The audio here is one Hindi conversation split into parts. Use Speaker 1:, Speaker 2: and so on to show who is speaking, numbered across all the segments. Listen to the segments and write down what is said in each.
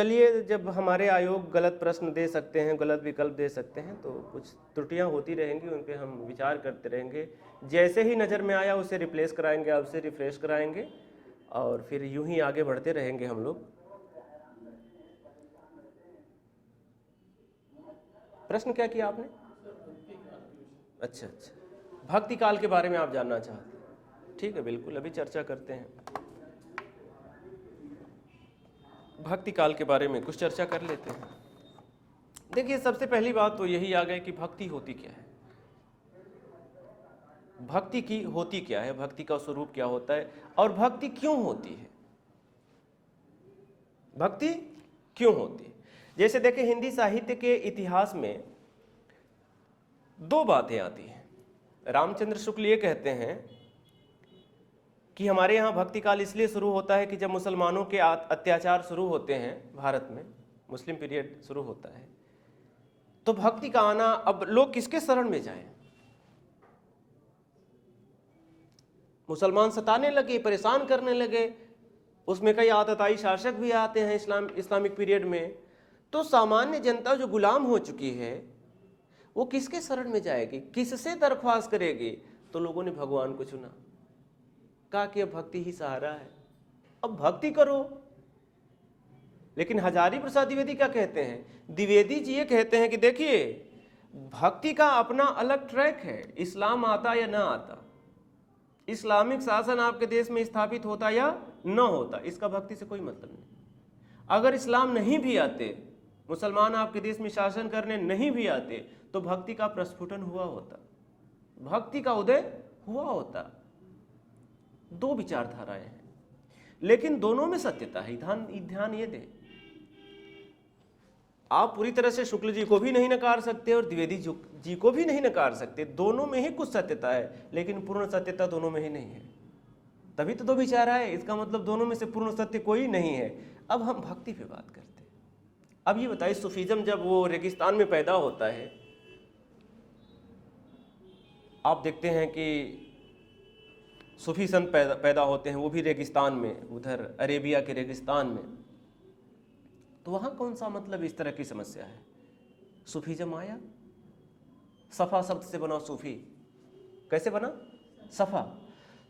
Speaker 1: चलिए, जब हमारे आयोग गलत प्रश्न दे सकते हैं, गलत विकल्प दे सकते हैं, तो कुछ त्रुटियां होती रहेंगी, उन पे हम विचार करते रहेंगे। जैसे ही नज़र में आया उसे रिप्लेस कराएंगे, आपसे रिफ्रेश कराएंगे और फिर यूं ही आगे बढ़ते रहेंगे हम लोग। प्रश्न क्या किया आपने? अच्छा, भक्ति काल के बारे में आप जानना चाहते हैं? ठीक है, बिल्कुल, अभी चर्चा करते हैं। भक्ति काल के बारे में कुछ चर्चा कर लेते हैं। देखिए, सबसे पहली बात तो यही आ गई कि भक्ति होती क्या है, भक्ति की होती क्या है, भक्ति का स्वरूप क्या होता है और भक्ति क्यों होती है। भक्ति क्यों होती है? जैसे देखिए, हिंदी साहित्य के इतिहास में दो बातें आती हैं। रामचंद्र शुक्ल ये कहते हैं कि हमारे यहाँ भक्ति काल इसलिए शुरू होता है कि जब मुसलमानों के अत्याचार शुरू होते हैं भारत में, मुस्लिम पीरियड शुरू होता है, तो भक्ति का आना, अब लोग किसके शरण में जाएं? मुसलमान सताने लगे, परेशान करने लगे, उसमें कई आतताई शासक भी आते हैं इस्लामिक पीरियड में। तो सामान्य जनता जो गुलाम हो चुकी है वो किसके शरण में जाएगी, किससे दरख्वास्त करेगी? तो लोगों ने भगवान को चुना, कहा कि अब भक्ति ही सहारा है, अब भक्ति करो। लेकिन हजारी प्रसाद द्विवेदी क्या कहते हैं? द्विवेदी जी ये कहते हैं कि देखिए, भक्ति का अपना अलग ट्रैक है, इस्लाम आता या ना आता, इस्लामिक शासन आपके देश में स्थापित होता या न होता, इसका भक्ति से कोई मतलब नहीं। अगर इस्लाम नहीं भी आते, मुसलमान आपके देश में शासन करने नहीं भी आते, तो भक्ति का प्रस्फुटन हुआ होता, भक्ति का उदय हुआ होता। दो विचारधाराएं हैं, लेकिन दोनों में सत्यता है। ध्यान ये दें, आप पूरी तरह से शुक्ल जी को भी नहीं नकार सकते और द्विवेदी जी को भी नहीं नकार सकते। दोनों में ही कुछ सत्यता है, लेकिन पूर्ण सत्यता दोनों में ही नहीं है। तभी तो दो विचार आए, इसका मतलब दोनों में से पूर्ण सत्य कोई नहीं है। अब हम भक्ति पे बात करते हैं। अब ये बताइए, सूफीज्म जब वो रेगिस्तान में पैदा होता है, आप देखते हैं कि सूफी संत पैदा होते हैं, वो भी रेगिस्तान में, उधर अरेबिया के रेगिस्तान में। तो वहाँ कौन सा मतलब इस तरह की समस्या है? सूफीज्म आया, सफ़ा शब्द से बना सूफी। कैसे बना? सफ़ा।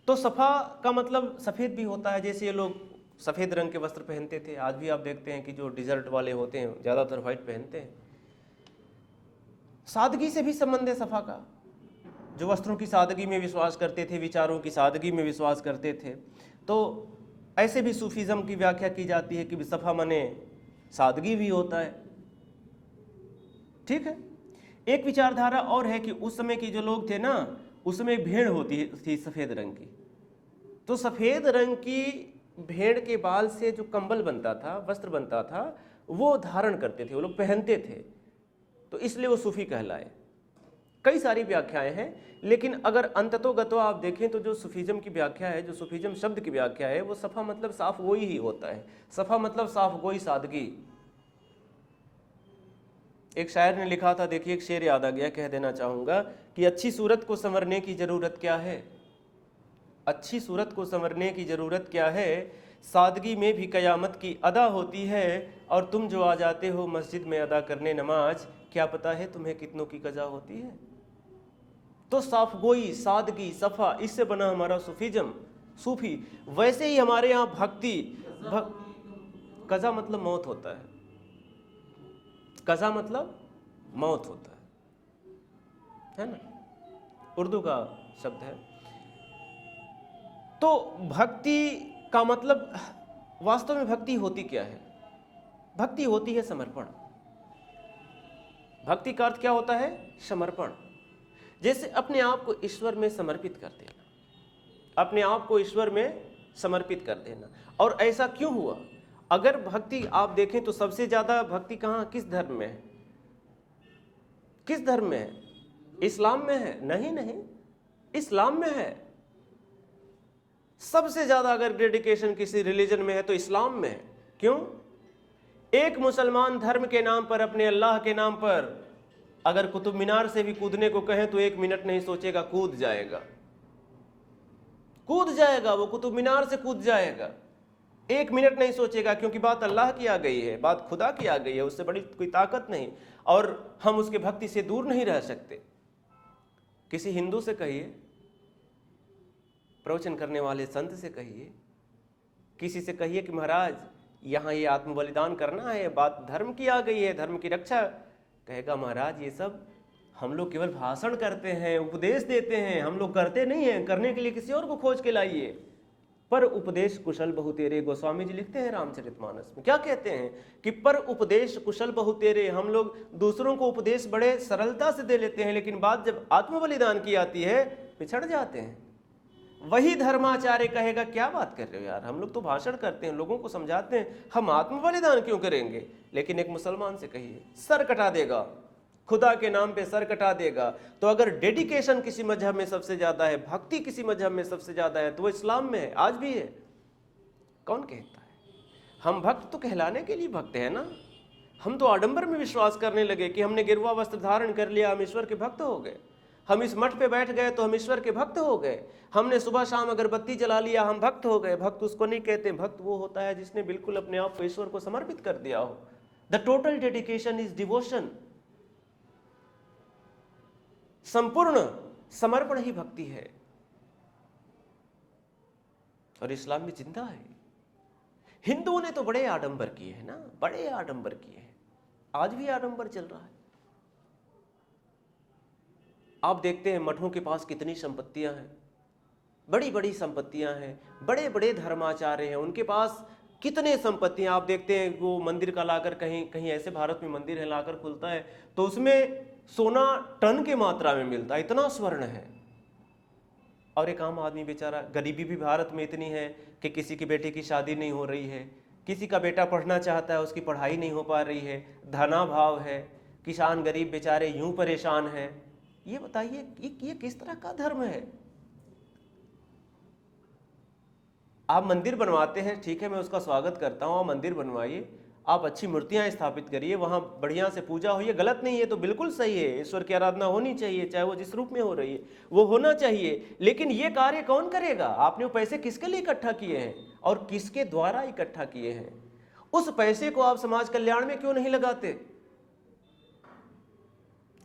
Speaker 1: तो सफ़ा का मतलब सफ़ेद भी होता है, जैसे ये लोग सफ़ेद रंग के वस्त्र पहनते थे। आज भी आप देखते हैं कि जो डिजर्ट वाले होते हैं ज़्यादातर वाइट पहनते हैं। सादगी से भी संबंध है सफ़ा का, जो वस्त्रों की सादगी में विश्वास करते थे, विचारों की सादगी में विश्वास करते थे। तो ऐसे भी सूफीज्म की व्याख्या की जाती है कि सफ़ा माने सादगी भी होता है। ठीक है। एक विचारधारा और है कि उस समय की जो लोग थे ना, उसमें एक भेड़ होती थी सफ़ेद रंग की। तो सफ़ेद रंग की भेड़ के बाल से जो कंबल बनता था, वस्त्र बनता था, वो धारण करते थे, वो लोग पहनते थे, तो इसलिए वो सूफी कहलाए। कई सारी व्याख्याएं हैं, लेकिन अगर अंततोगतो आप देखें तो जो सूफीज्म की व्याख्या है, जो सूफीज्म शब्द की व्याख्या है, वो सफ़ा मतलब साफ गोई ही होता है। सफ़ा मतलब साफ गोई, सादगी। एक शायर ने लिखा था, देखिए एक शेर याद आ गया, कह देना चाहूँगा कि अच्छी सूरत को संवरने की ज़रूरत क्या है, अच्छी सूरत को संवरने की ज़रूरत क्या है, सादगी में भी क़यामत की अदा होती है, और तुम जो आ जाते हो मस्जिद में अदा करने नमाज, क्या पता है तुम्हें कितनों की कज़ा होती है। तो साफगोई, सादगी, सफ़ा, इससे बना हमारा सूफीज्म, सूफी। वैसे ही हमारे यहाँ भक्ति, कज़ा मतलब मौत होता है, कज़ा मतलब मौत होता है ना, उर्दू का शब्द है। तो भक्ति का मतलब, वास्तव में भक्ति होती क्या है? भक्ति होती है समर्पण। भक्ति का अर्थ क्या होता है? समर्पण। जैसे अपने आप को ईश्वर में समर्पित कर देना, अपने आप को ईश्वर में समर्पित कर देना। और ऐसा क्यों हुआ? अगर भक्ति आप देखें तो सबसे ज्यादा भक्ति कहाँ, किस धर्म में है? किस धर्म में है? इस्लाम में है? नहीं, इस्लाम में है। सबसे ज्यादा अगर डेडिकेशन किसी रिलीजन में है तो इस्लाम में है। क्यों? एक मुसलमान धर्म के नाम पर, अपने अल्लाह के नाम पर, अगर कुतुब मीनार से भी कूदने को कहें तो 1 मिनट नहीं सोचेगा, कूद जाएगा, कूद जाएगा, वो कुतुब मीनार से कूद जाएगा। एक मिनट नहीं सोचेगा, क्योंकि बात अल्लाह की आ गई है, बात खुदा की आ गई है, उससे बड़ी कोई ताकत नहीं, और हम उसके भक्ति से दूर नहीं रह सकते। किसी हिंदू से कहिए, प्रवचन करने वाले संत से कहिए, किसी से कहिए कि महाराज यहाँ ये आत्म बलिदान करना है, बात धर्म की आ गई है, धर्म की रक्षा, कहेगा महाराज ये सब हम लोग केवल भाषण करते हैं, उपदेश देते हैं, हम लोग करते नहीं हैं, करने के लिए किसी और को खोज के लाइए। पर उपदेश कुशल बहु तेरे, गोस्वामी जी लिखते हैं रामचरितमानस में, क्या कहते हैं कि पर उपदेश कुशल बहु तेरे। हम लोग दूसरों को उपदेश बड़े सरलता से दे लेते हैं, लेकिन बात जब आत्म बलिदान की आती है पिछड़ जाते हैं। वही धर्माचार्य कहेगा क्या बात कर रहे हो यार, हम लोग तो भाषण करते हैं, लोगों को समझाते हैं, हम आत्म बलिदान क्यों करेंगे। लेकिन एक मुसलमान से कहिए, सर कटा देगा, खुदा के नाम पे सर कटा देगा। तो अगर डेडिकेशन किसी मजहब में सबसे ज्यादा है, भक्ति किसी मजहब में सबसे ज्यादा है, तो वो इस्लाम में है, आज भी है। कौन कहता है? हम भक्त तो कहलाने के लिए भक्त है ना। हम तो आडंबर में विश्वास करने लगे कि हमने गिरवा वस्त्र धारण कर लिया, हम ईश्वर के भक्त हो गए। हम इस मठ पे बैठ गए तो हम ईश्वर के भक्त हो गए। हमने सुबह शाम अगरबत्ती जला लिया, हम भक्त हो गए। भक्त उसको नहीं कहते, भक्त वो होता है जिसने बिल्कुल अपने आप को ईश्वर को समर्पित कर दिया हो। The total dedication is devotion. संपूर्ण समर्पण ही भक्ति है, और इस्लाम में जिंदा है। हिंदुओं ने तो बड़े आडंबर किए हैं ना, बड़े आडंबर किए हैं, आज भी आडंबर चल रहा है। आप देखते हैं मठों के पास कितनी संपत्तियां हैं, बड़ी बड़ी संपत्तियां हैं, बड़े बड़े धर्माचार्य हैं, उनके पास कितने संपत्तियां। आप देखते हैं वो मंदिर का लाकर, कहीं कहीं ऐसे भारत में मंदिर है लाकर खुलता है तो उसमें सोना टन के मात्रा में मिलता है, इतना स्वर्ण है। और एक आम आदमी बेचारा, गरीबी भी भारत में इतनी है कि किसी की बेटे की शादी नहीं हो रही है, किसी का बेटा पढ़ना चाहता है उसकी पढ़ाई नहीं हो पा रही है, धनाभाव है, किसान गरीब बेचारे यूं परेशान हैं। ये बताइए ये किस तरह का धर्म है? आप मंदिर बनवाते हैं, ठीक है, मैं उसका स्वागत करता हूं, आप मंदिर बनवाइए, आप अच्छी मूर्तियां स्थापित करिए, वहां बढ़िया से पूजा हुई है, गलत नहीं है, तो बिल्कुल सही है, ईश्वर की आराधना होनी चाहिए, चाहे वो जिस रूप में हो रही है वो होना चाहिए। लेकिन ये कार्य कौन करेगा? आपने वो पैसे किसके लिए इकट्ठा किए हैं और किसके द्वारा इकट्ठा किए हैं? उस पैसे को आप समाज कल्याण में क्यों नहीं लगाते?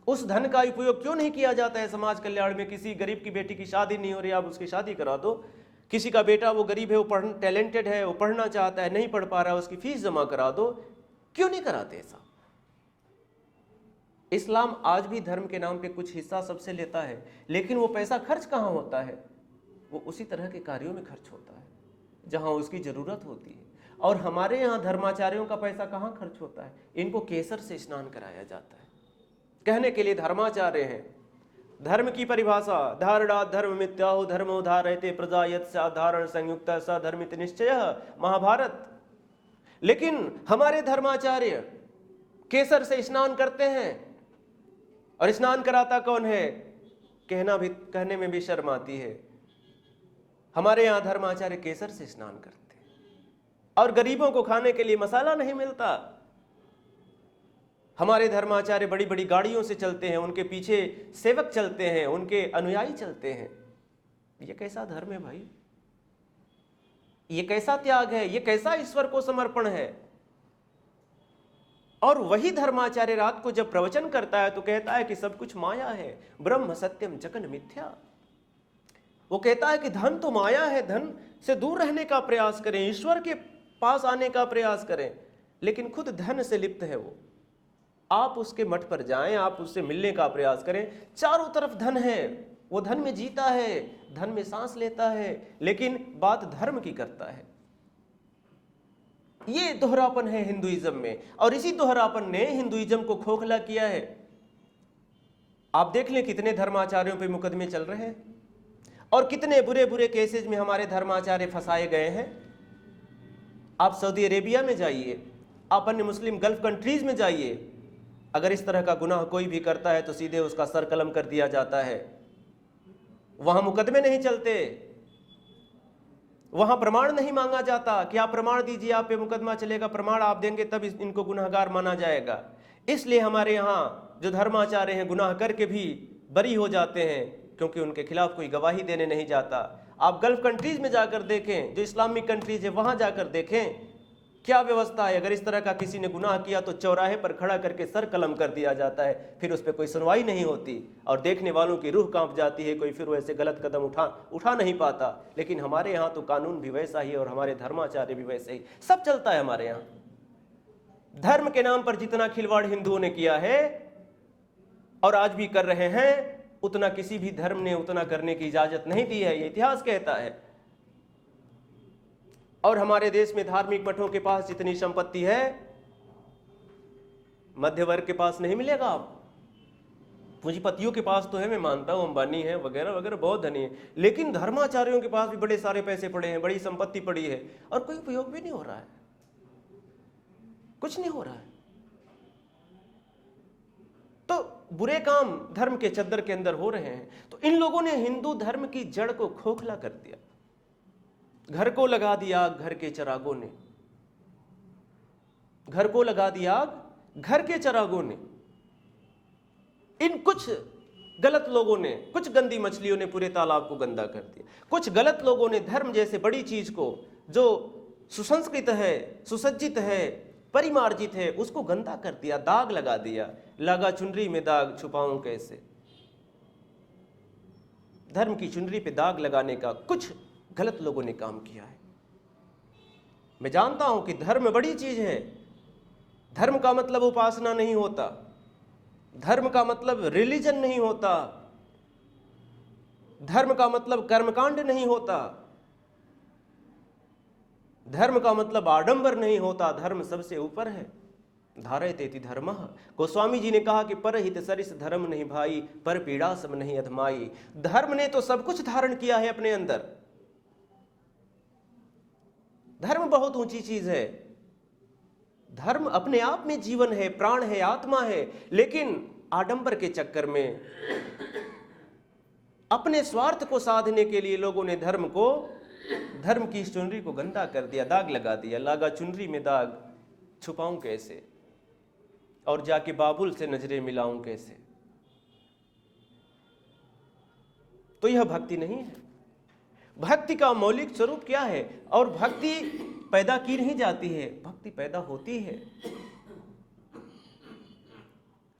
Speaker 1: उस धन का उपयोग क्यों नहीं किया जाता है समाज कल्याण में? किसी गरीब की बेटी की शादी नहीं हो रही, आप उसकी शादी करा दो। किसी का बेटा वो गरीब है, वो टैलेंटेड है, वो पढ़ना चाहता है, नहीं पढ़ पा रहा है, उसकी फीस जमा करा दो। क्यों नहीं कराते ऐसा? इस्लाम आज भी धर्म के नाम पे कुछ हिस्सा सबसे लेता है, लेकिन वो पैसा खर्च कहाँ होता है? वो उसी तरह के कार्यों में खर्च होता है जहां उसकी जरूरत होती है। और हमारे यहाँ धर्माचार्यों का पैसा कहाँ खर्च होता है? इनको केसर से स्नान कराया जाता है, कहने के लिए धर्माचार्य हैं। धर्म की परिभाषा, धारणा धर्म मिथ्याहु धर्मो धारयते प्रजा यत् साधारण संयुक्त स धर्मित निश्चय, महाभारत। लेकिन हमारे धर्माचार्य केसर से स्नान करते हैं, और स्नान कराता कौन है? कहने में भी शर्म आती है। हमारे यहाँ धर्माचार्य केसर से स्नान करते हैं, और गरीबों को खाने के लिए मसाला नहीं मिलता। हमारे धर्माचार्य बड़ी बड़ी गाड़ियों से चलते हैं, उनके पीछे सेवक चलते हैं, उनके अनुयायी चलते हैं। ये कैसा धर्म है भाई? ये कैसा त्याग है? ये कैसा ईश्वर को समर्पण है? और वही धर्माचार्य रात को जब प्रवचन करता है तो कहता है कि सब कुछ माया है, ब्रह्म सत्यम जगन मिथ्या। वो कहता है कि धन तो माया है, धन से दूर रहने का प्रयास करें, ईश्वर के पास आने का प्रयास करें, लेकिन खुद धन से लिप्त है वो। आप उसके मठ पर जाएं, आप उससे मिलने का प्रयास करें, चारों तरफ धन है, वो धन में जीता है, धन में सांस लेता है, लेकिन बात धर्म की करता है। ये दोहरापन है हिंदुइज्म में, और इसी दोहरापन ने हिंदुइज्म को खोखला किया है। आप देख लें कितने धर्माचार्यों पे मुकदमे चल रहे हैं, और कितने बुरे बुरे केसेज में हमारे धर्माचार्य फंसाए गए हैं। आप सऊदी अरेबिया में जाइए, आप अन्य मुस्लिम गल्फ कंट्रीज में जाइए, अगर इस तरह का गुनाह कोई भी करता है तो सीधे उसका सर कलम कर दिया जाता है। वहां मुकदमे नहीं चलते, वहां प्रमाण नहीं मांगा जाता कि आप प्रमाण दीजिए, आप पे मुकदमा चलेगा, प्रमाण आप देंगे तब इनको गुनाहगार माना जाएगा। इसलिए हमारे यहाँ जो धर्माचार्य हैं गुनाह करके भी बरी हो जाते हैं, क्योंकि उनके खिलाफ कोई गवाही देने नहीं जाता। आप गल्फ कंट्रीज में जाकर देखें, जो इस्लामिक कंट्रीज है वहां जाकर देखें क्या व्यवस्था है। अगर इस तरह का किसी ने गुनाह किया तो चौराहे पर खड़ा करके सर कलम कर दिया जाता है, फिर उस पर कोई सुनवाई नहीं होती और देखने वालों की रूह कांप जाती है, कोई फिर वैसे गलत कदम उठा नहीं पाता। लेकिन हमारे यहाँ तो कानून भी वैसा ही और हमारे धर्माचार्य भी वैसे ही, सब चलता है हमारे यहाँ। धर्म के नाम पर जितना खिलवाड़ हिंदुओं ने किया है और आज भी कर रहे हैं, उतना किसी भी धर्म ने उतना करने की इजाजत नहीं दी है, ये इतिहास कहता है। और हमारे देश में धार्मिक मठों के पास जितनी संपत्ति है, मध्य वर्ग के पास नहीं मिलेगा। आप पूंजीपतियों के पास तो है, मैं मानता हूं अंबानी है वगैरह वगैरह, बहुत धनी है, लेकिन धर्माचार्यों के पास भी बड़े सारे पैसे पड़े हैं, बड़ी संपत्ति पड़ी है और कोई उपयोग भी नहीं हो रहा है, कुछ नहीं हो रहा है। तो बुरे काम धर्म के चद्दर के अंदर हो रहे हैं। तो इन लोगों ने हिंदू धर्म की जड़ को खोखला कर दिया। घर को लगा दिया आग घर के चिरागों ने, घर को लगा दिया आग घर के चिरागों ने। इन कुछ गलत लोगों ने, कुछ गंदी मछलियों ने पूरे तालाब को गंदा कर दिया। कुछ गलत लोगों ने धर्म जैसे बड़ी चीज को, जो सुसंस्कृत है, सुसज्जित है, परिमार्जित है, उसको गंदा कर दिया, दाग लगा दिया। लगा चुनरी में दाग छुपाऊं कैसे। धर्म की चुनरी पे दाग लगाने का कुछ गलत लोगों ने काम किया है। मैं जानता हूं कि धर्म बड़ी चीज है। धर्म का मतलब उपासना नहीं होता, धर्म का मतलब रिलीजन नहीं होता, धर्म का मतलब कर्मकांड नहीं होता, धर्म का मतलब आडंबर नहीं होता। धर्म सबसे ऊपर है। धारयतेति धर्मः। गोस्वामी जी ने कहा कि परहित सरिस धर्म नहीं भाई, पर पीड़ा सम नहीं अधमाई। धर्म ने तो सब कुछ धारण किया है अपने अंदर। धर्म बहुत ऊंची चीज है। धर्म अपने आप में जीवन है, प्राण है, आत्मा है, लेकिन आडंबर के चक्कर में अपने स्वार्थ को साधने के लिए लोगों ने धर्म की चुनरी को गंदा कर दिया, दाग लगा दिया। लागा चुनरी में दाग छुपाऊं कैसे, और जाके बाबुल से नजरें मिलाऊं कैसे। तो यह भक्ति नहीं है। भक्ति का मौलिक स्वरूप क्या है? और भक्ति पैदा की नहीं जाती है, भक्ति पैदा होती है।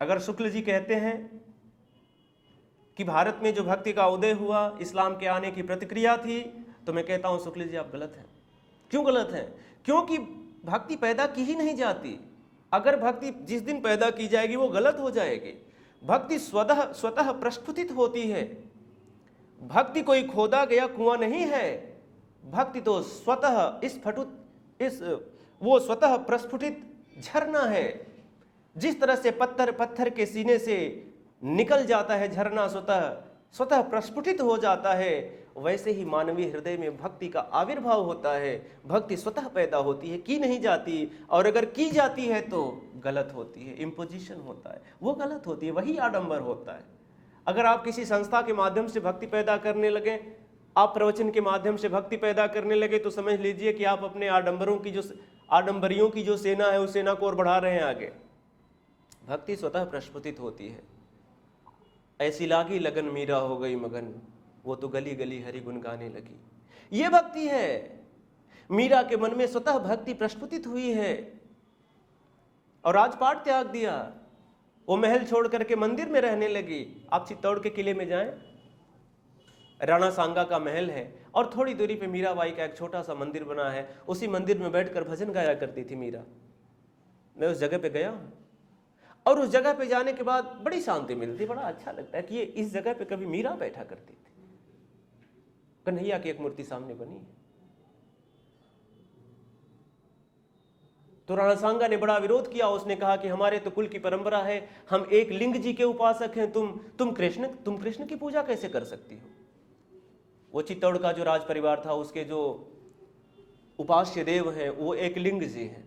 Speaker 1: अगर शुक्ल जी कहते हैं कि भारत में जो भक्ति का उदय हुआ इस्लाम के आने की प्रतिक्रिया थी, तो मैं कहता हूं शुक्ल जी आप गलत हैं। क्यों गलत हैं? क्योंकि भक्ति पैदा की ही नहीं जाती। अगर भक्ति जिस दिन पैदा की जाएगी वो गलत हो जाएगी। भक्ति स्वतः प्रस्फुटित होती है। भक्ति कोई खोदा गया कुआं नहीं है। भक्ति तो स्वतः वो स्वतः प्रस्फुटित झरना है। जिस तरह से पत्थर के सीने से निकल जाता है झरना, स्वतः प्रस्फुटित हो जाता है, वैसे ही मानवीय हृदय में भक्ति का आविर्भाव होता है। भक्ति स्वतः पैदा होती है, की नहीं जाती, और अगर की जाती है तो गलत होती है, इम्पोजिशन होता है, वो गलत होती है, वही आडंबर होता है। अगर आप किसी संस्था के माध्यम से भक्ति पैदा करने लगे, आप प्रवचन के माध्यम से भक्ति पैदा करने लगे, तो समझ लीजिए कि आप अपने आडंबरियों की जो सेना है उस सेना को और बढ़ा रहे हैं आगे। भक्ति स्वतः प्रस्फुटित होती है। ऐसी लागी लगन मीरा हो गई मगन, वो तो गली गली हरि गुन गाने लगी। ये भक्ति है। मीरा के मन में स्वतः भक्ति प्रस्फुटित हुई है और राजपाट त्याग दिया, वो महल छोड़ करके मंदिर में रहने लगी। आप चित्तौड़ के किले में जाएं, राणा सांगा का महल है और थोड़ी दूरी पे मीराबाई का एक छोटा सा मंदिर बना है। उसी मंदिर में बैठकर भजन गाया करती थी मीरा। मैं उस जगह पे गया हूं और उस जगह पे जाने के बाद बड़ी शांति मिलती, बड़ा अच्छा लगता है कि ये इस जगह पे कभी मीरा बैठा करती थी। कन्हैया की एक मूर्ति सामने बनी है। तो राणा सांगा ने बड़ा विरोध किया। उसने कहा कि हमारे तो कुल की परंपरा है, हम एक लिंग जी के उपासक हैं, तुम कृष्ण की पूजा कैसे कर सकती हो? वो चित्तौड़ का जो राज परिवार था उसके जो उपास्य देव हैं वो एक लिंग जी हैं।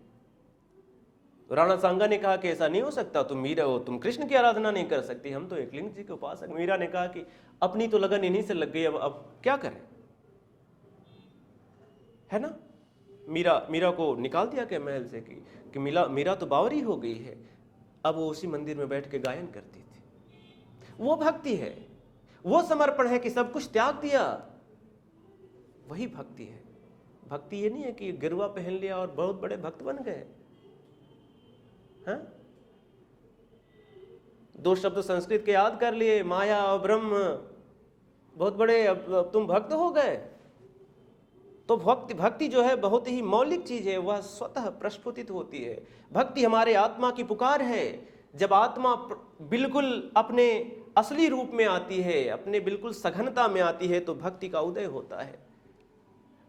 Speaker 1: तो राणा सांगा ने कहा कि ऐसा नहीं हो सकता, तुम कृष्ण की आराधना नहीं कर सकती, हम तो एक लिंग जी के उपासक। मीरा ने कहा कि अपनी तो लगन इन्हीं से लग गई, अब क्या करें, है ना। मीरा को निकाल दिया क्या महल से कि मीरा तो बावरी हो गई है। अब वो उसी मंदिर में बैठ के गायन करती थी। वो भक्ति है, वो समर्पण है कि सब कुछ त्याग दिया। वही भक्ति है। भक्ति ये नहीं है कि गिरवा पहन लिया और बहुत बड़े भक्त बन गए। हाँ, 2 शब्द संस्कृत के याद कर लिए, माया और ब्रह्म, बहुत बड़े, अब तुम भक्त हो गए। तो भक्ति जो है बहुत ही मौलिक चीज है, वह स्वतः प्रस्फुटित होती है। भक्ति हमारे आत्मा की पुकार है। जब आत्मा बिल्कुल अपने असली रूप में आती है, अपने बिल्कुल सघनता में आती है, तो भक्ति का उदय होता है।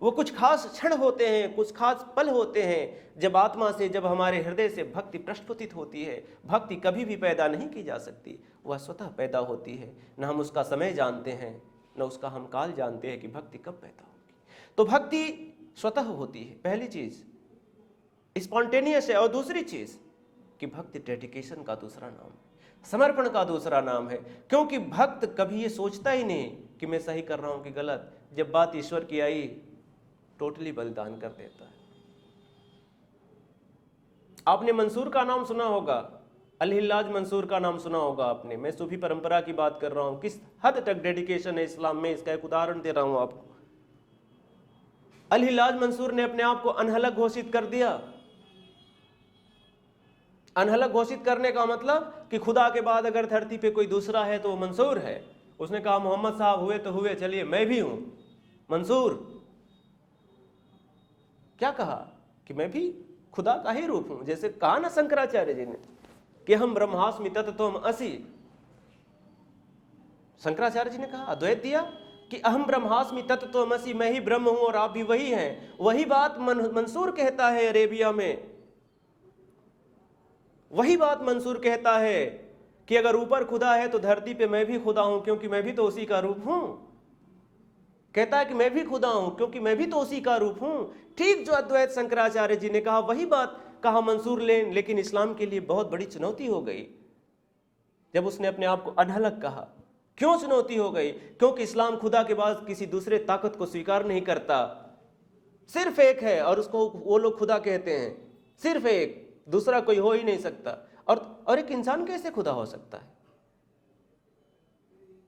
Speaker 1: वो कुछ खास क्षण होते हैं, कुछ खास पल होते हैं जब आत्मा से, जब हमारे हृदय से भक्ति प्रस्फुटित होती है। भक्ति कभी भी पैदा नहीं की जा सकती, वह स्वतः पैदा होती है। न हम उसका समय जानते हैं, न उसका हम काल जानते हैं कि भक्ति कब पैदा होगी। तो भक्ति स्वतः होती है, पहली चीज स्पॉन्टेनियस है। और दूसरी चीज कि भक्ति डेडिकेशन का दूसरा नाम है, समर्पण का दूसरा नाम है। क्योंकि भक्त कभी ये सोचता ही नहीं कि मैं सही कर रहा हूं कि गलत। जब बात ईश्वर की आई, टोटली बलिदान कर देता है। आपने मंसूर का नाम सुना होगा, अल-हिल्लाज मंसूर का नाम सुना होगा आपने। मैं सूफी परंपरा की बात कर रहा हूं, किस हद तक डेडिकेशन है इस्लाम में, इसका एक उदाहरण दे रहा हूं आपको। अल-हिल्लाज मंसूर ने अपने आप को अनहलक घोषित कर दिया। अनहलक घोषित करने का मतलब कि खुदा के बाद अगर धरती पे कोई दूसरा है तो वो मंसूर है। उसने कहा मोहम्मद साहब हुए तो हुए, चलिए मैं भी हूं मंसूर। क्या कहा कि मैं भी खुदा का ही रूप हूं। जैसे कहा ना शंकराचार्य जी ने कि हम ब्रह्मास्मि तत्त्वम असि। शंकराचार्य जी ने कहा, अद्वैत दिया कि अहम ब्रह्मास्मि तत्त्वम असि, मैं ही ब्रह्म हूं और आप भी वही हैं। वही बात मंसूर कहता है अरेबिया में। वही बात मंसूर कहता है कि अगर ऊपर खुदा है तो धरती पे मैं भी खुदा हूं, क्योंकि मैं भी तो उसी का रूप हूं। कहता है कि मैं भी खुदा हूं क्योंकि मैं भी तो उसी का रूप हूं। ठीक जो अद्वैत शंकराचार्य जी ने कहा, वही बात कहा मंसूर लेकिन इस्लाम के लिए बहुत बड़ी चुनौती हो गई जब उसने अपने आप को अनहलक कहा। क्यों चुनौती हो गई? क्योंकि इस्लाम खुदा के बाद किसी दूसरे ताकत को स्वीकार नहीं करता। सिर्फ एक है और उसको वो लोग खुदा कहते हैं। सिर्फ एक, दूसरा कोई हो ही नहीं सकता। और एक इंसान कैसे खुदा हो सकता है?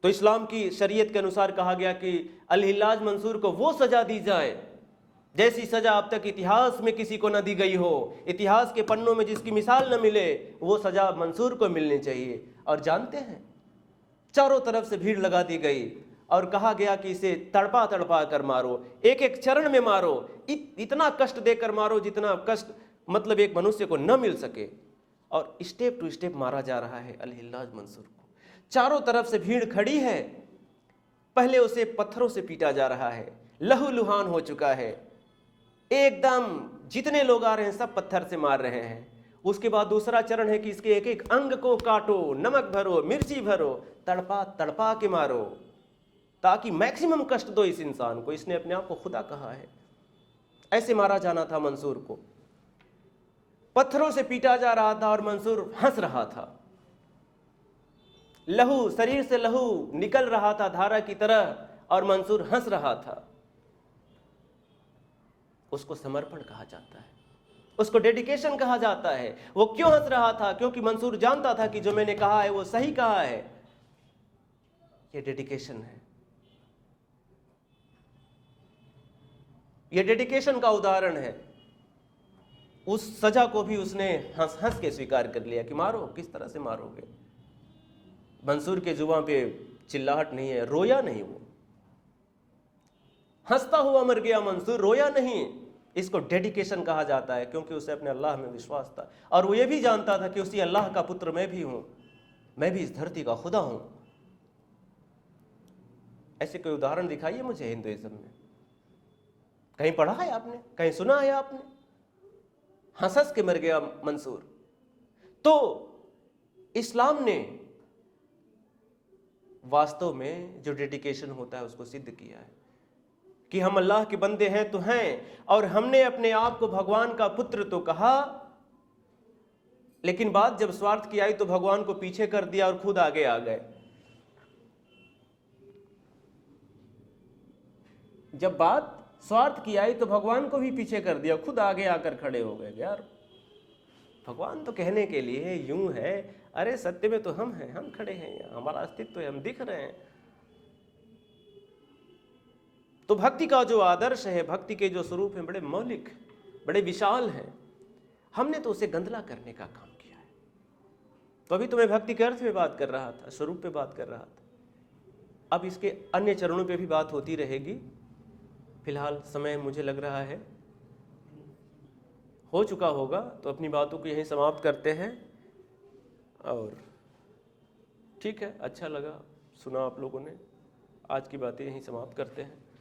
Speaker 1: तो इस्लाम की शरीयत के अनुसार कहा गया कि अल-हिल्लाज मंसूर को वो सजा दी जाए जैसी सजा अब तक इतिहास में किसी को न दी गई हो। इतिहास के पन्नों में जिसकी मिसाल न मिले, वो सजा मंसूर को मिलनी चाहिए। और जानते हैं, चारों तरफ से भीड़ लगा दी गई और कहा गया कि इसे तड़पा तड़पा कर मारो, एक एक चरण में मारो, इतना कष्ट देकर मारो जितना कष्ट मतलब एक मनुष्य को न मिल सके। और स्टेप टू स्टेप मारा जा रहा है अल-हिल्लाज मंसूर को। चारों तरफ से भीड़ खड़ी है। पहले उसे पत्थरों से पीटा जा रहा है, लहूलुहान हो चुका है एकदम। जितने लोग आ रहे हैं सब पत्थर से मार रहे हैं। उसके बाद दूसरा चरण है कि इसके एक एक अंग को काटो, नमक भरो, मिर्ची भरो, तड़पा तड़पा के मारो ताकि मैक्सिमम कष्ट दो इस इंसान को। इसने अपने आप को खुदा कहा है। ऐसे मारा जाना था मंसूर को। पत्थरों से पीटा जा रहा था और मंसूर हंस रहा था। लहू, शरीर से लहू निकल रहा था धारा की तरह और मंसूर हंस रहा था। उसको समर्पण कहा जाता है, उसको डेडिकेशन कहा जाता है। वो क्यों हंस रहा था? क्योंकि मंसूर जानता था कि जो मैंने कहा है वो सही कहा है। ये डेडिकेशन है, ये डेडिकेशन का उदाहरण है। उस सजा को भी उसने हंस हंस के स्वीकार कर लिया कि मारो, किस तरह से मारोगे। मंसूर के जुबान पे चिल्लाहट नहीं है, रोया नहीं, वो हंसता हुआ मर गया मंसूर, रोया नहीं। इसको डेडिकेशन कहा जाता है क्योंकि उसे अपने अल्लाह में विश्वास था और वो ये भी जानता था कि उसी अल्लाह का पुत्र मैं भी हूं, मैं भी इस धरती का खुदा हूं। ऐसे कोई उदाहरण दिखाइए मुझे हिंदुइज्म में, कहीं पढ़ा है आपने, कहीं सुना है आपने? हंस हंस के मर गया मंसूर। तो इस्लाम ने वास्तव में जो डेडिकेशन होता है उसको सिद्ध किया है कि हम अल्लाह के बंदे हैं तो हैं, और हमने अपने आप को भगवान का पुत्र तो कहा, लेकिन बात जब स्वार्थ की आई तो भगवान को पीछे कर दिया और खुद आगे आ गए। जब बात स्वार्थ की आई तो भगवान को भी पीछे कर दिया, खुद आगे आकर खड़े हो गए। यार भगवान तो कहने के लिए यूं है, अरे सत्य में तो हम हैं, हम खड़े हैं यहाँ, हमारा अस्तित्व है, हम दिख रहे हैं। तो भक्ति का जो आदर्श है, भक्ति के जो स्वरूप हैं, बड़े मौलिक, बड़े विशाल हैं। हमने तो उसे गंदला करने का काम किया है। तो अभी तो मैं भक्ति के अर्थ में बात कर रहा था, स्वरूप पे बात कर रहा था। अब इसके अन्य चरणों पे भी बात होती रहेगी। फिलहाल समय मुझे लग रहा है हो चुका होगा, तो अपनी बातों को यहीं समाप्त करते हैं। और ठीक है, अच्छा लगा सुना आप लोगों ने। आज की बातें यहीं समाप्त करते हैं।